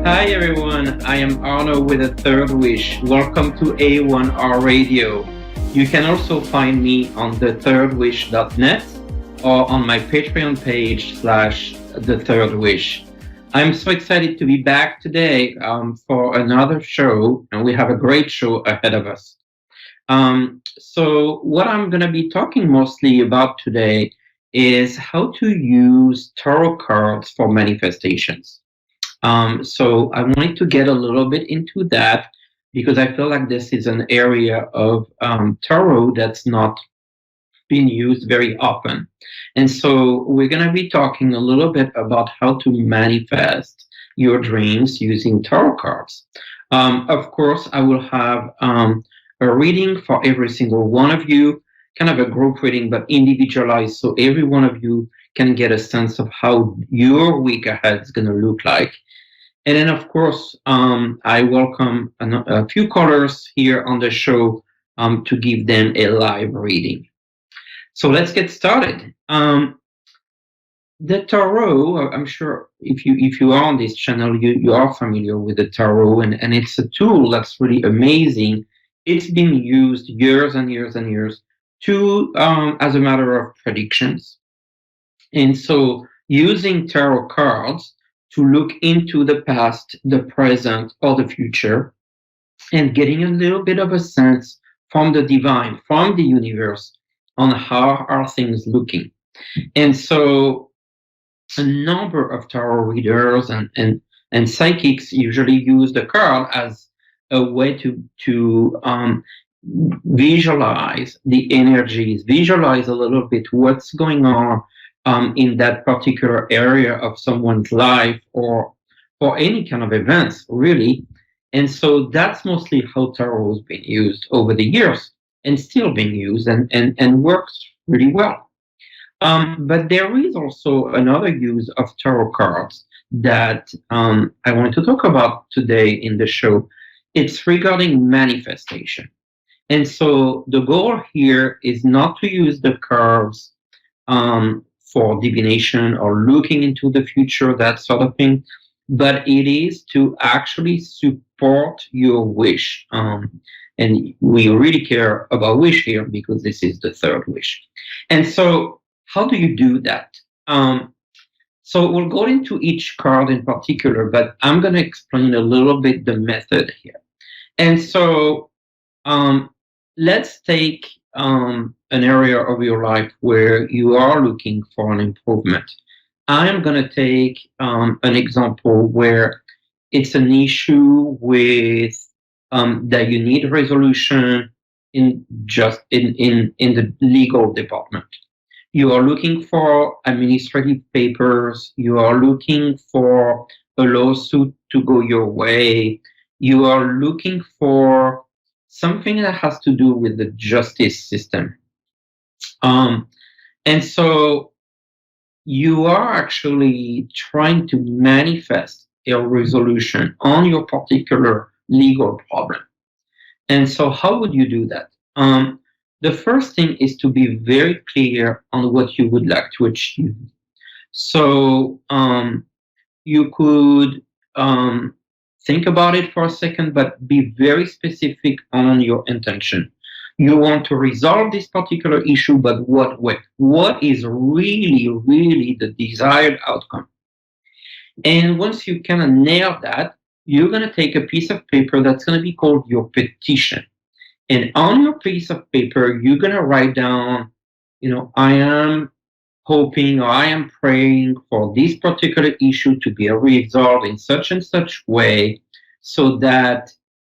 Hi everyone, I am Arnaud with a third wish. Welcome to A1R Radio. You can also find me on thethirdwish.net or on my Patreon page /The Third Wish. I'm so excited to be back today for another show, and we have a great show ahead of us. So what I'm going to be talking mostly about today is how to use tarot cards for manifestations. So I wanted to get a little bit into that because I feel like this is an area of tarot that's not being used very often. And so we're going to be talking a little bit about how to manifest your dreams using tarot cards. Of course, I will have a reading for every single one of you, kind of a group reading, but individualized, so every one of you can get a sense of how your week ahead is going to look like. And then, of course, I welcome a few callers here on the show to give them a live reading. So let's get started. The tarot, I'm sure if you are on this channel, you are familiar with the tarot, and it's a tool that's really amazing. It's been used years and years and years to as a matter of predictions. And so using tarot cards to look into the past, the present, or the future, and getting a little bit of a sense from the divine, from the universe, on how are things looking. And so a number of tarot readers and psychics usually use the card as a way to visualize the energies, visualize a little bit what's going on in that particular area of someone's life or any kind of events, really. And so that's mostly how tarot has been used over the years and still being used and works really well. But there is also another use of tarot cards that I want to talk about today in the show. It's regarding manifestation. And so the goal here is not to use the cards for divination or looking into the future, that sort of thing, but it is to actually support your wish. And we really care about wish here because this is the third wish. And so how do you do that? So we'll go into each card in particular, but I'm going to explain a little bit the method here. And so let's take an area of your life where you are looking for an improvement. I am going to take an example where it's an issue with that you need resolution in the legal department. You are looking for administrative papers. You are looking for a lawsuit to go your way. You are looking for something that has to do with the justice system. And so you are actually trying to manifest a resolution on your particular legal problem. And so how would you do that? The first thing is to be very clear on what you would like to achieve. So you could think about it for a second, but be very specific on your intention. You want to resolve this particular issue, but what way? What is really, really the desired outcome? And once you kind of nail that, you're going to take a piece of paper that's going to be called your petition. And on your piece of paper, you're going to write down, I am hoping or I am praying for this particular issue to be resolved in such and such way so that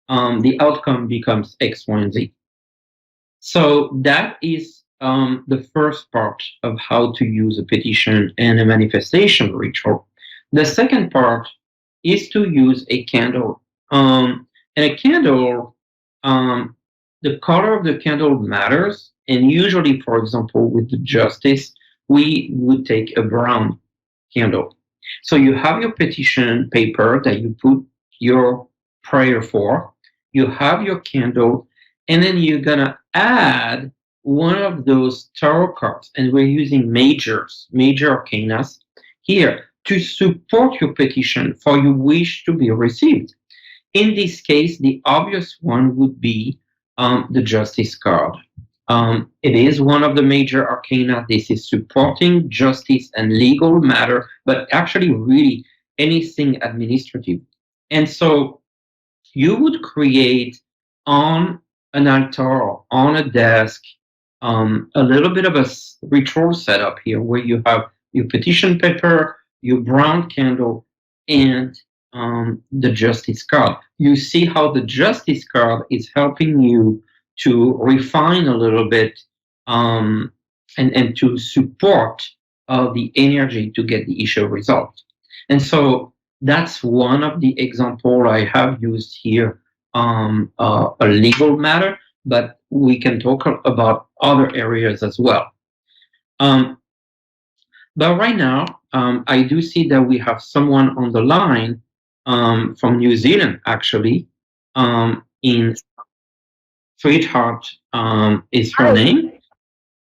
the outcome becomes X, Y, and Z. So that is the first part of how to use a petition and a manifestation ritual. The second part is to use a candle. And a candle, the color of the candle matters. And usually, for example, with the justice, we would take a brown candle. So you have your petition paper that you put your prayer for. You have your candle, and then you're going to add one of those tarot cards. And we're using major arcanas here. to support your petition for your wish to be received. In this case, the obvious one would be the justice card. It is one of the major arcana. This is supporting justice and legal matter, but actually, really anything administrative. And so you would create on an altar, on a desk, a little bit of a ritual setup here where you have your petition paper, your brown candle, and the justice card. You see how the justice card is helping you to refine a little bit um, and to support the energy to get the issue resolved. And so that's one of the example I have used here, a legal matter, but we can talk about other areas as well. Um, but right now, I do see that we have someone on the line from New Zealand, actually. In Sweetheart is her Hi. name.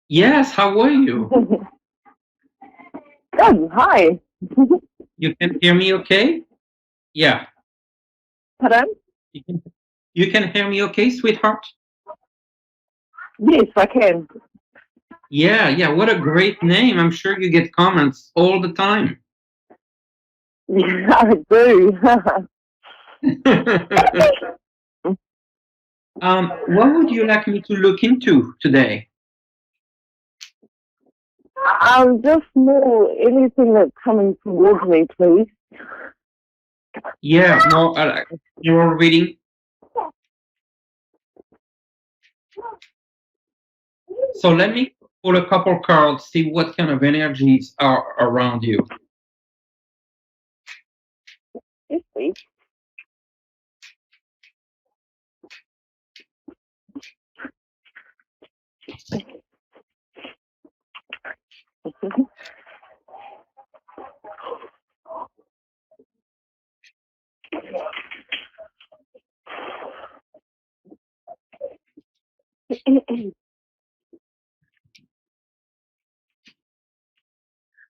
Yes, how are you? Good. Hi. You can hear me okay? Yeah. Pardon? You can, you can hear me okay, sweetheart? Yes, I can. Yeah, yeah. What a great name. I'm sure you get comments all the time. Yeah, I do. What would you like me to look into today? Just more anything that's coming towards me, please. Yeah, more general reading. So let me pull a couple cards, see what kind of energies are around you. Yes, please.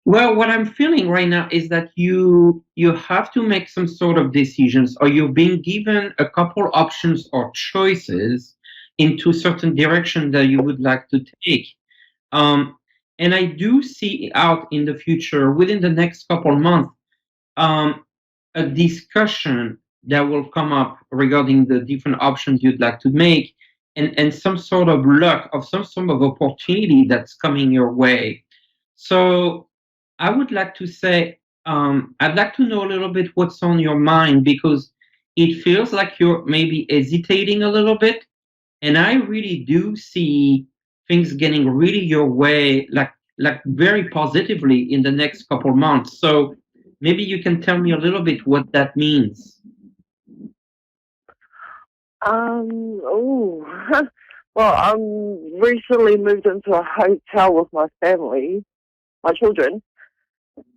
Well, what I'm feeling right now is that you have to make some sort of decisions, or you're being given a couple options or choices into certain direction that you would like to take. Um, and I do see out in the future, within the next couple months, um, a discussion that will come up regarding the different options you'd like to make, and some sort of luck of some sort of opportunity that's coming your way. So I would like to say, I'd like to know a little bit what's on your mind, because it feels like you're maybe hesitating a little bit. And I really do see things getting really your way, like very positively in the next couple months. So maybe you can tell me a little bit what that means. Oh. Well, recently moved into a hotel with my family, my children.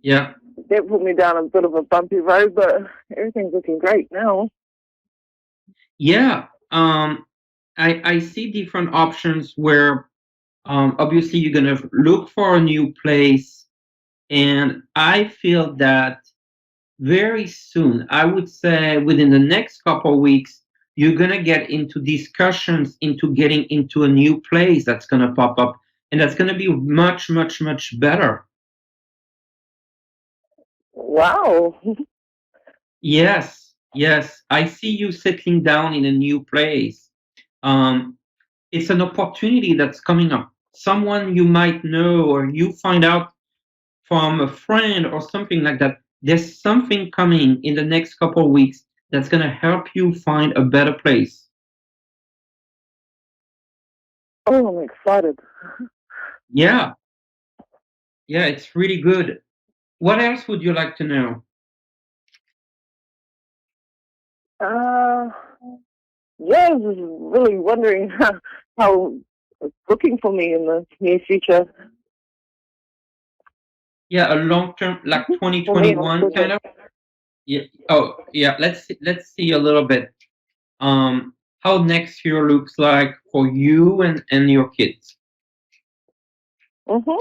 Yeah. That put me down a bit of a bumpy road, but everything's looking great now. Yeah. I see different options where obviously you're gonna look for a new place, and I feel that very soon, I would say within the next couple of weeks, you're gonna get into discussions into getting into a new place that's gonna pop up, and that's gonna be much, much, much better. Wow. Yes, yes, I see you settling down in a new place. Um, it's an opportunity that's coming up. Someone you might know, or you find out from a friend or something like that. There's something coming in the next couple of weeks that's going to help you find a better place. Oh, I'm excited. Yeah, yeah, it's really good. What else would you like to know? Uh, yeah, I was just really wondering how it's looking for me in the near future. Yeah, a long term, like For me and my 2021 kind children. of. Yeah. Oh, yeah. Let's see a little bit. How next year looks like for you and your kids. Mm-hmm.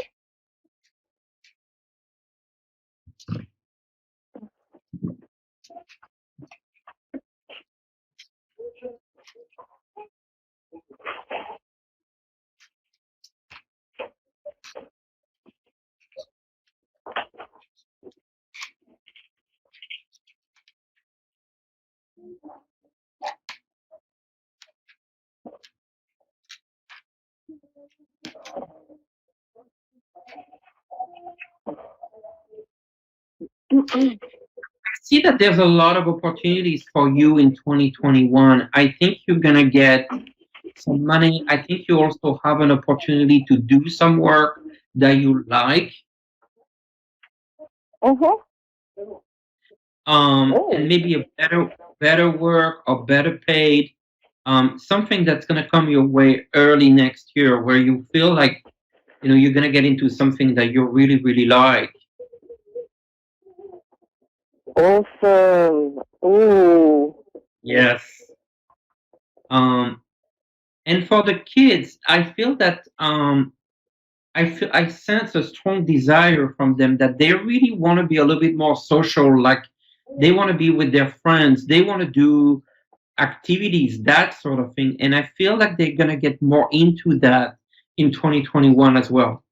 See that there's a lot of opportunities for you in 2021. I think you're going to get some money. I think you also have an opportunity to do some work that you like, Uh-huh. and Oh. maybe a better work or better paid, something that's going to come your way early next year where you feel like, you're going to get into something that you really, really like. Awesome. Ooh. Yes. Um, and for the kids, I feel that I sense a strong desire from them that they really want to be a little bit more social, like they want to be with their friends, they want to do activities, that sort of thing. And I feel like they're gonna get more into that in 2021 as well.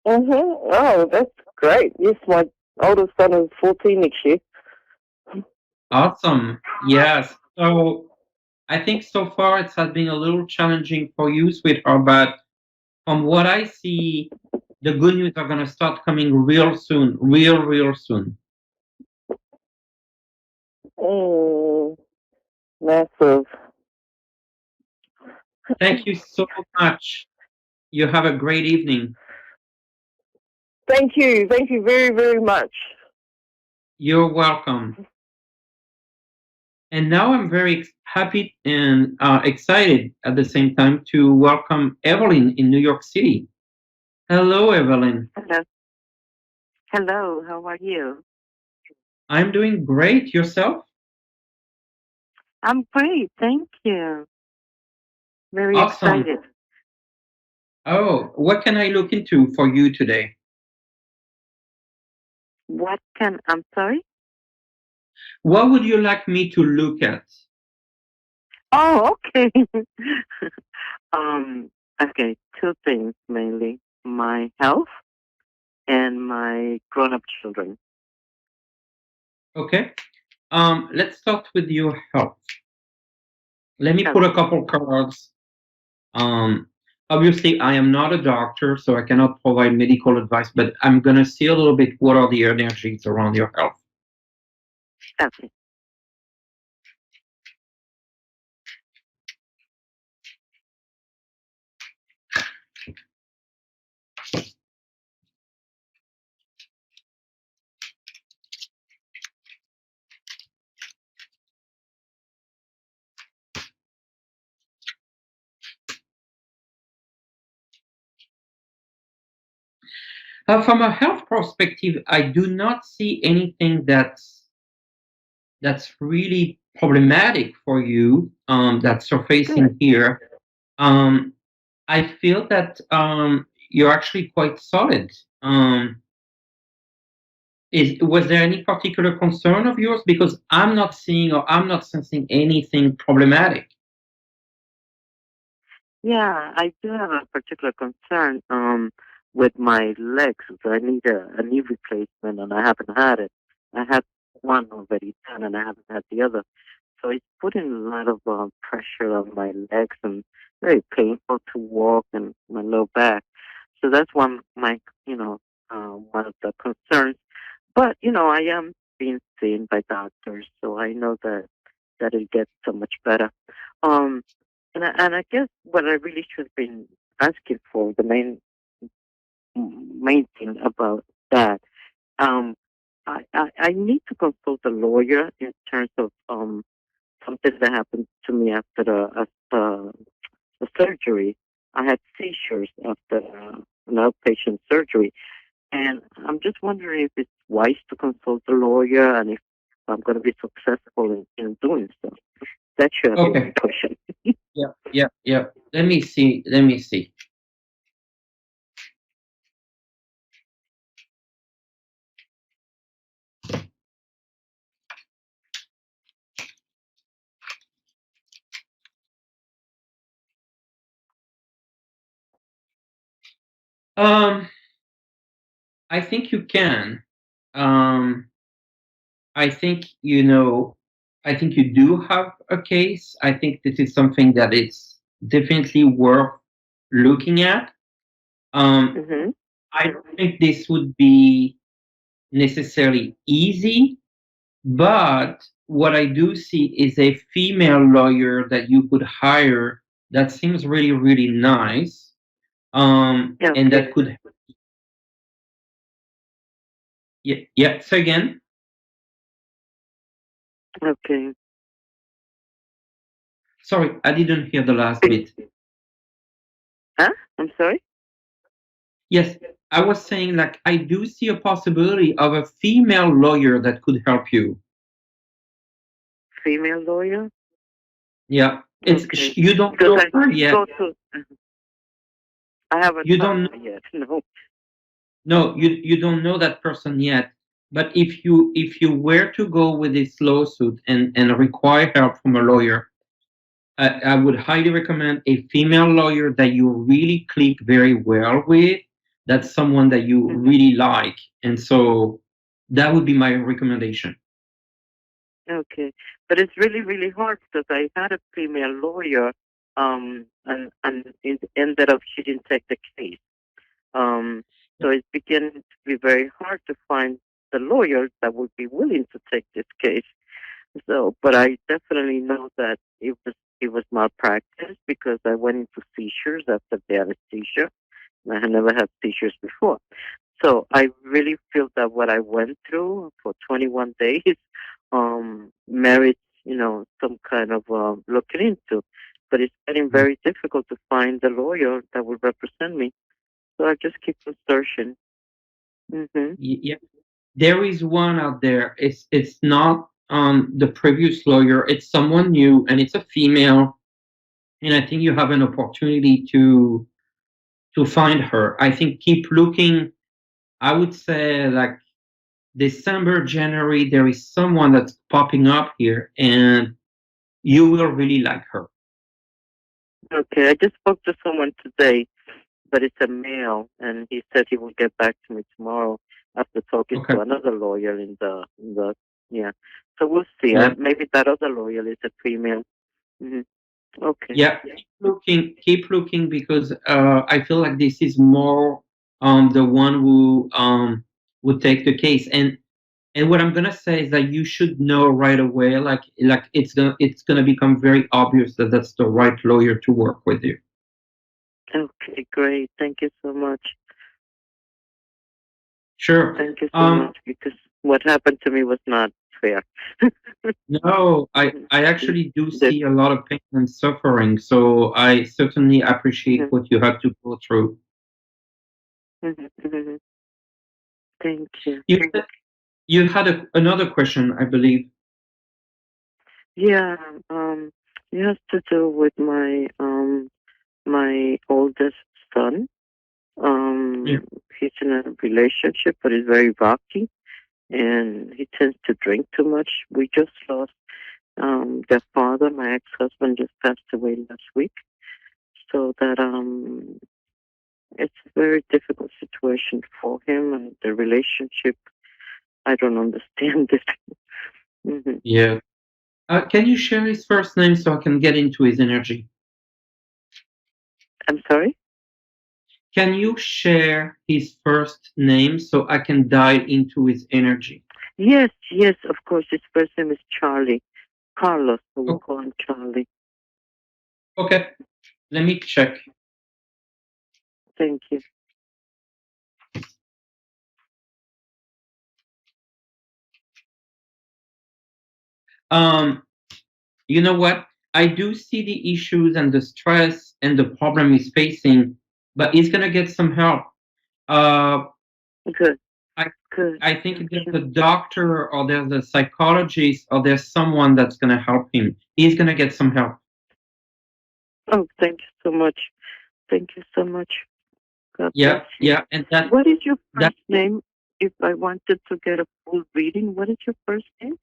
Mm-hmm. Oh, that's great. Yes, my oldest son is 14 next year. Awesome. Yes. So I think so far it has been a little challenging for you, sweetheart, but from what I see, the good news are gonna start coming real soon, real soon. Mm, massive. Thank you so much. You have a great evening. Thank you. Thank you very, very much. You're welcome. And now I'm very happy and excited at the same time to welcome Evelyn in New York City. Hello, Evelyn. Hello. Hello. How are you? I'm doing great. Yourself? I'm great. Thank you. Very Awesome. excited. Oh, what can I look into for you today? I'm sorry? What would you like me to look at? Oh, okay. um, okay. Two things mainly: my health and my grown-up children. Okay. Let's start with your health. Let me pull a Okay. couple cards. Um, Obviously, I am not a doctor, so I cannot provide medical advice, but I'm gonna see a little bit what are the energies around your health. Okay. From a health perspective, I do not see anything that's really problematic for you that's Good. surfacing here. Um, I feel that you're actually quite solid. Was there any particular concern of yours? Because I'm not seeing or I'm not sensing anything problematic. Yeah, I do have a particular concern with my legs. I need a knee replacement, and I haven't had it. I had one already done, and I haven't had the other. So it's putting a lot of pressure on my legs and very painful to walk and my low back. So that's one my one of the concerns. But I am being seen by doctors, so I know that it gets so much better. Um, and I guess what I really should have been asking for, the main thing about that, um, I need to consult a lawyer in terms of something that happened to me after the surgery. I had seizures after an outpatient surgery, and I'm just wondering if it's wise to consult a lawyer and if I'm going to be successful in doing so. That should have been my Okay. question. Yeah. Let me see. Let me see. Um, I think you can. Um, I think. I think you do have a case. I think this is something that it's definitely worth looking at. Um, Mhm. I don't think this would be necessarily easy, but what I do see is a female lawyer that you could hire that seems really, really nice. And Okay. that could, yeah, yeah. So again, Okay. sorry, I didn't hear the last bit. Huh? I'm sorry. Yes, I was saying like I do see a possibility of a female lawyer that could help you. Female lawyer. Yeah, Okay. you don't Because know I her did yet. go to. I haven't You found don't her yet. No. no, you don't know that person yet. But if you were to go with this lawsuit and require help from a lawyer, I would highly recommend a female lawyer that you really click very well with. That's someone that you Mhm. really like, and so that would be my recommendation. Okay, but it's really, really hard because I had a female lawyer, and it ended up she didn't take the case. Um, so it's beginning to be very hard to find the lawyers that would be willing to take this case. So, but I definitely know that it was malpractice because I went into seizures after the anesthesia. And I had never had seizures before. So I really feel that what I went through for 21 days merits, some kind of looking into. But it's getting very difficult to find a lawyer that will represent me. So I just keep on searching. Hmm. Yeah, there is one out there. It's not the previous lawyer. It's someone new, and it's a female. And I think you have an opportunity to find her. I think keep looking. I would say like December, January, there is someone that's popping up here, and you will really like her. Okay, I just spoke to someone today, but it's a male, and he said he will get back to me tomorrow after talking Okay. to another lawyer in the yeah. So we'll see. Yeah. Maybe that other lawyer is a female. Hmm. Okay. Yeah. Keep looking because I feel like this is more the one who would take the case. And what I'm gonna say is that you should know right away, like it's gonna become very obvious that that's the right lawyer to work with you. Okay, great. Thank you so much. Sure. Thank you so much because what happened to me was not fair. No, I actually do The- see a lot of pain and suffering, so I certainly appreciate mhm, what you had to go through. mhm, mhm. Thank you. You said you had another question, I believe. Yeah, it has to do with my oldest son. Yeah. He's in a relationship, but he's very rocky, and he tends to drink too much. We just lost their father. My ex-husband just passed away last week, so that it's a very difficult situation for him and the relationship. I don't understand it. Hmm. Yeah. Can you share his first name so I can get into his energy? I'm sorry. Can you share his first name so I can dive into his energy? Yes, yes, of course. His first name is Charlie. Carlos, so we Oh, call him Charlie. okay, let me check. Thank you. Um, you know what? I do see the issues and the stress and the problem he's facing, but he's gonna get some help. Uh, Good, I good. I think Thank there's you. a doctor or there's a psychologist or there's someone that's gonna help him. He's gonna get some help. Oh, thank you so much. Thank you so much. God bless Yeah, you. yeah, and that What is your that first name? If I wanted to get a full reading, what is your first name?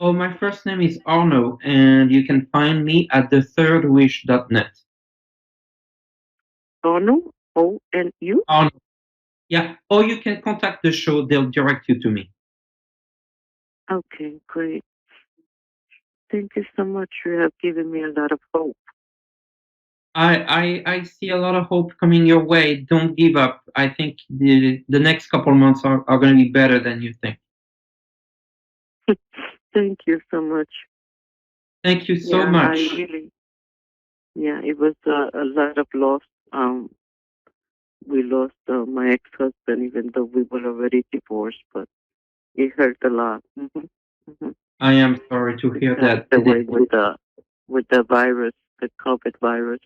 oh, my first name is Arnaud, and you can find me at thethirdwish.net. Onu? O-N-U? Arnaud. Yeah, or you can contact the show, they'll direct you to me. Okay, great. Thank you so much. You have given me a lot of hope. I see a lot of hope coming your way. Don't give up. I think the next couple of months are going to be better than you think. Thank you so much. Thank you so Yeah, I much. really, yeah, it was a lot of loss. We lost my ex-husband, even though we were already divorced, but it hurt a lot. Hmm. I am sorry to He hear passed that. away with the virus, the COVID virus.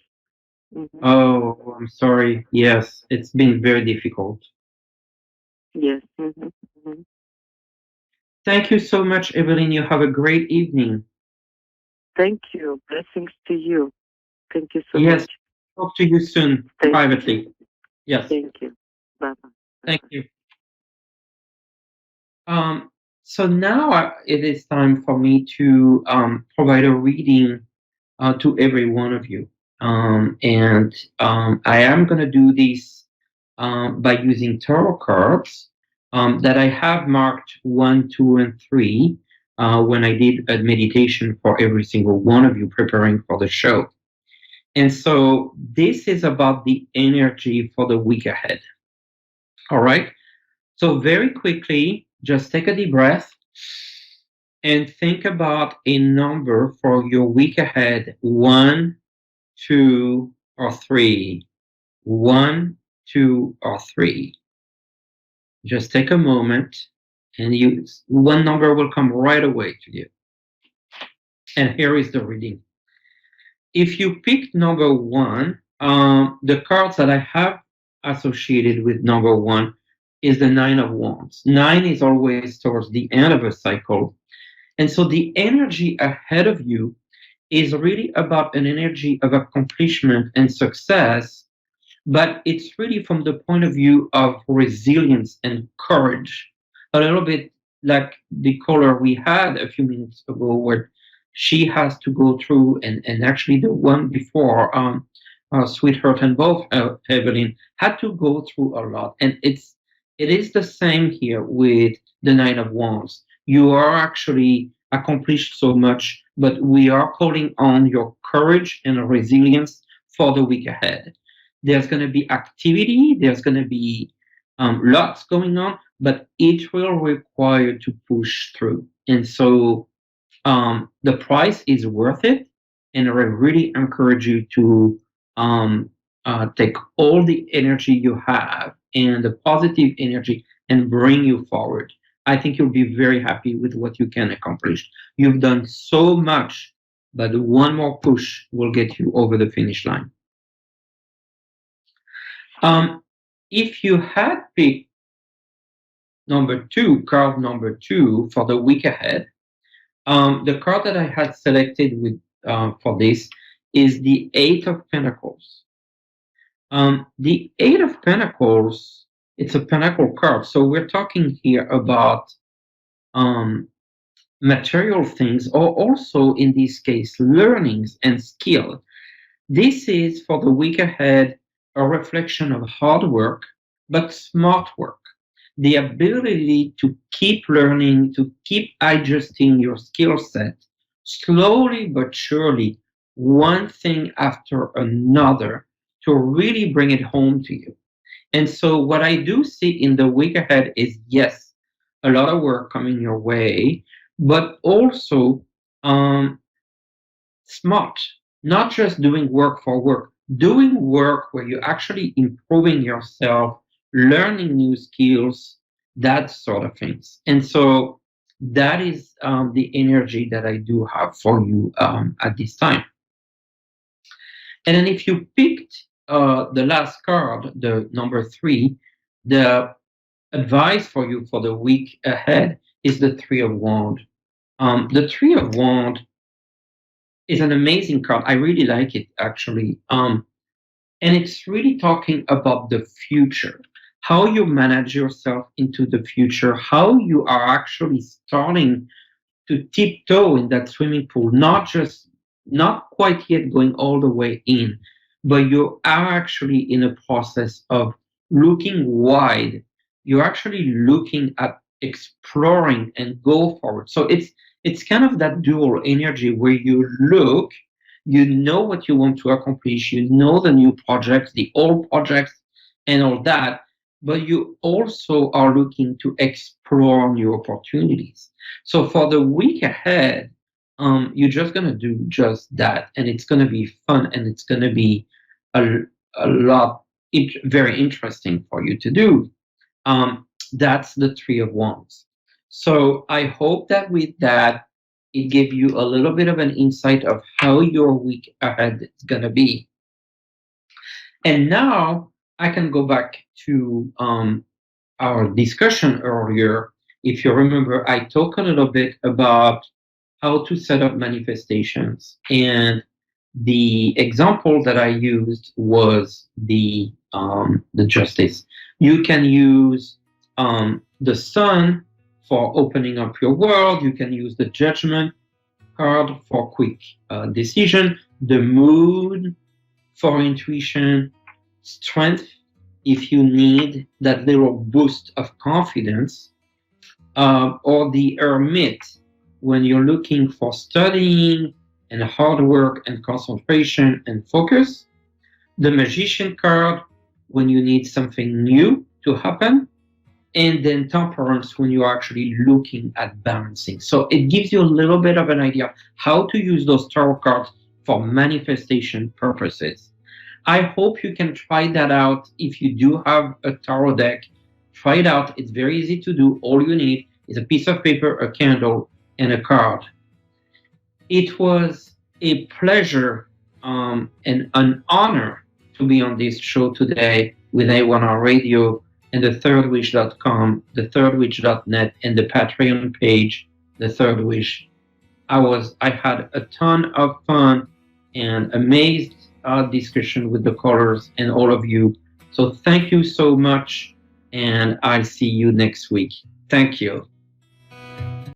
Hmm. Oh, I'm sorry. Yes, it's been very difficult. Yes. Hmm. Thank you so much, Evelyn. You have a great evening. Thank you. Blessings to you. Thank you so Yes, much. talk to you soon Thank you. privately. Yes, Thank you. Bye bye. Bye thank bye. you. Um, so now it is time for me to provide a reading to every one of you. And I am going to do this by using tarot cards that I have marked 1, 2, and 3 when I did a meditation for every single one of you preparing for the show. And so this is about the energy for the week ahead. All right. So very quickly, just take a deep breath and think about a number for your week ahead. 1, 2, or 3. 1, 2, or 3. Just take a moment and one number will come right away to you. And here is the reading. If you pick number 1, the cards that I have associated with number 1 is the Nine of Wands. 9 is always towards the end of a cycle. And so the energy ahead of you is really about an energy of accomplishment and success, but it's really from the point of view of resilience and courage. A little bit like the caller we had a few minutes ago, where she has to go through, and actually the one before, Sweetheart and both, Evelyn, had to go through a lot. And it is the same here with the Nine of Wands. You are actually accomplished so much, but we are calling on your courage and resilience for the week ahead. There's going to be activity, there's going to be lots going on, but it will require to push through. And so the price is worth it. And I really encourage you to take all the energy you have and the positive energy and bring you forward. I think you'll be very happy with what you can accomplish. You've done so much, but one more push will get you over the finish line. Um, if you had picked card number 2 for the week ahead, the card that I had selected with for this is the Eight of Pentacles. The Eight of Pentacles, it's a Pentacle card, so we're talking here about um, material things, or also in this case, learnings and skill. This is for the week ahead a reflection of hard work, but smart work. The ability to keep learning, to keep adjusting your skill set slowly but surely, one thing after another, to really bring it home to you. And so, what I do see in the week ahead is yes, a lot of work coming your way, but also um, smart, not just doing work for work, doing work where you're actually improving yourself, learning new skills, that sort of things. And so that is the energy that I do have for you at this time. And then if you picked the last card, the number 3, the advice for you for the week ahead is the Three of Wands. The Three of Wands is an amazing card. I really like it actually. And it's really talking about the future, how you manage yourself into the future, how you are actually starting to tiptoe in that swimming pool, not quite yet going all the way in, but you are actually in a process of looking wide. You're actually looking at exploring and go forward. So it's kind of that dual energy where you look, you know what you want to accomplish, you know the new projects, the old projects, and all that, but you also are looking to explore new opportunities. So for the week ahead, you're just gonna do just that, and it's gonna be fun, and it's gonna be a, a lot very interesting for you to do. That's the Three of Wands. So I hope that with that, it gave you a little bit of an insight of how your week ahead is gonna be. And now I can go back to our discussion earlier. If you remember, I talked a little bit about how to set up manifestations. And the example that I used was the justice. You can use the sun for opening up your world. You can use the judgment card for quick decision, the moon for intuition, strength if you need that little boost of confidence, or the hermit when you're looking for studying and hard work and concentration and focus, the magician card when you need something new to happen, and then temperance when you're actually looking at balancing. So it gives you a little bit of an idea how to use those tarot cards for manifestation purposes. I hope you can try that out. If you do have a tarot deck, try it out. It's very easy to do. All you need is a piece of paper, a candle, and a card. It was a pleasure and an honor to be on this show today with A1R Radio and the thirdwish.com, the thirdwish.net, and the Patreon page, the Third Wish. I had a ton of fun and amazed discussion with the callers and all of you. So thank you so much, and I'll see you next week. Thank you.